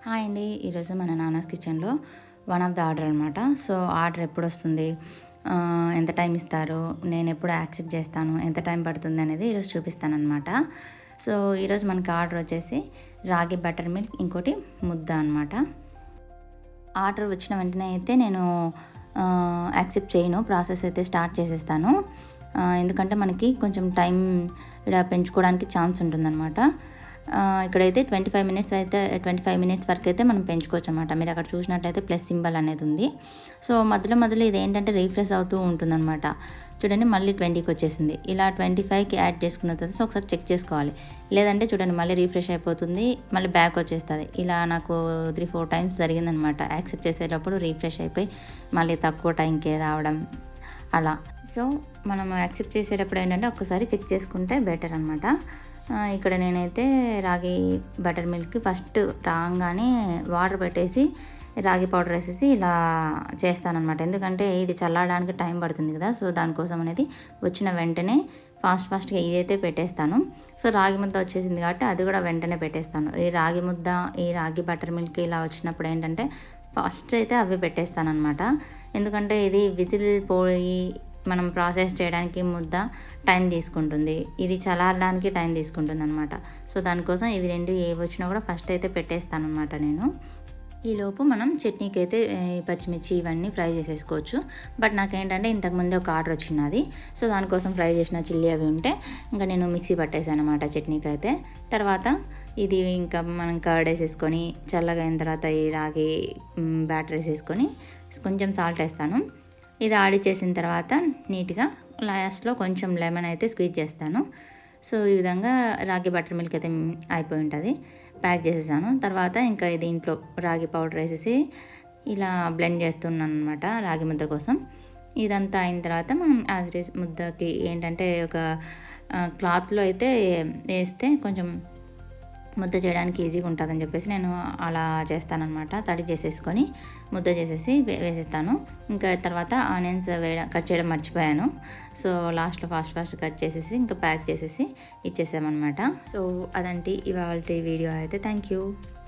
Hi అండి. ఈరోజు మన నాన్నస్ కిచెన్లో వన్ ఆఫ్ ద ఆర్డర్ అనమాట. సో ఆర్డర్ ఎప్పుడు వస్తుంది, ఎంత టైం ఇస్తారు, నేను ఎప్పుడు యాక్సెప్ట్ చేస్తాను, ఎంత టైం పడుతుంది అనేది ఈరోజు చూపిస్తాను అనమాట. సో ఈరోజు మనకి ఆర్డర్ వచ్చేసి రాగి బటర్ మిల్క్, ఇంకోటి ముద్ద అనమాట. ఆర్డర్ వచ్చిన వెంటనే అయితే నేను యాక్సెప్ట్ చేయను, ప్రాసెస్ అయితే స్టార్ట్ చేసేస్తాను. ఎందుకంటే మనకి కొంచెం టైం ఇక్కడ పెంచుకోవడానికి ఛాన్స్ ఉంటుందన్నమాట. ఇక్కడైతే 25 మినిట్స్ వరకు అయితే మనం పెంచుకోవచ్చు అనమాట. మీరు అక్కడ చూసినట్లయితే ప్లస్ సింబల్ అనేది ఉంది. సో మధ్యలో ఇది ఏంటంటే రీఫ్రెష్ అవుతూ ఉంటుందన్నమాట. చూడండి, మళ్ళీ 20కి వచ్చేసింది. ఇలా 25కి యాడ్ చేసుకున్న తర్వాత ఒకసారి చెక్ చేసుకోవాలి. లేదంటే చూడండి, మళ్ళీ రీఫ్రెష్ అయిపోతుంది, మళ్ళీ బ్యాక్ వచ్చేస్తుంది. ఇలా నాకు 3-4 టైమ్స్ జరిగిందనమాట. యాక్సెప్ట్ చేసేటప్పుడు రీఫ్రెష్ అయిపోయి మళ్ళీ తక్కువ టైంకి రావడం అలా. సో మనం యాక్సెప్ట్ చేసేటప్పుడు ఏంటంటే ఒక్కసారి చెక్ చేసుకుంటే బెటర్ అనమాట. ఇక్కడ నేనైతే రాగి బటర్ మిల్క్ ఫస్ట్ రాగానే వాటర్ పెట్టేసి రాగి పౌడర్ వేసేసి ఇలా చేస్తానన్నమాట. ఎందుకంటే ఇది చల్లడానికి టైం పడుతుంది కదా. సో దానికోసం అనేది వచ్చిన వెంటనే ఫాస్ట్గా ఇదైతే పెట్టేస్తాను. సో రాగి ముద్ద వచ్చేసింది కాబట్టి అది కూడా వెంటనే పెట్టేస్తాను. ఈ రాగి ముద్ద, ఈ రాగి బటర్ మిల్క్ ఇలా వచ్చినప్పుడు ఏంటంటే ఫస్ట్ అయితే అవి పెట్టేస్తాను అనమాట. ఎందుకంటే ఇది విజిల్ పోయి మనం ప్రాసెస్ చేయడానికి ముద్ద టైం తీసుకుంటుంది, ఇది చల్లారడానికి టైం తీసుకుంటుంది అనమాట. సో దానికోసం ఇవి రెండు ఏవి వచ్చినా కూడా ఫస్ట్ అయితే పెట్టేస్తాను అనమాట నేను. ఈలోపు మనం చట్నీకి అయితే పచ్చిమిర్చి ఇవన్నీ ఫ్రై చేసేసుకోవచ్చు. బట్ నాకేంటంటే ఇంతకుముందే ఒక ఆర్డర్ వచ్చినది. సో దానికోసం ఫ్రై చేసిన చిల్లీ అవి ఉంటే ఇంకా నేను మిక్సీ పట్టేసాను అనమాట చట్నీకి అయితే. తర్వాత ఇది ఇంకా మనం కర్డ్ వేసేసుకొని చల్లగా అయిన తర్వాత ఈ రాగి బ్యాటర్ వేసేసుకొని కొంచెం సాల్ట్ వేస్తాను. ఇది ఆడి చేసిన తర్వాత నీట్గా లాస్ట్లో కొంచెం లెమన్ అయితే స్క్వీజ్ చేస్తాను. సో ఈ విధంగా రాగి బటర్ మిల్క్ అయితే అయిపోయి ఉంటుంది. ప్యాక్ చేసేసాను. తర్వాత ఇంకా దీంట్లో రాగి పౌడర్ వేసేసి ఇలా బ్లెండ్ చేస్తున్నాను అనమాట రాగి ముద్ద కోసం. ఇదంతా అయిన తర్వాత మనం యాజ్ ఇట్ ఈస్ ముద్దకి ఏంటంటే ఒక క్లాత్లో అయితే వేస్తే కొంచెం ముద్ద చేయడానికి ఈజీగా ఉంటుందని చెప్పేసి నేను అలా చేస్తానన్నమాట. తడి చేసేసుకొని ముద్ద చేసేసి వేసేస్తాను. ఇంకా తర్వాత ఆనియన్స్ కట్ చేయడం మర్చిపోయాను. సో లాస్ట్లో ఫాస్ట్ కట్ చేసేసి ఇంకా ప్యాక్ చేసేసి ఇచ్చేసామన్నమాట. సో అదంటే ఇవాళ వీడియో అయితే. Thank you.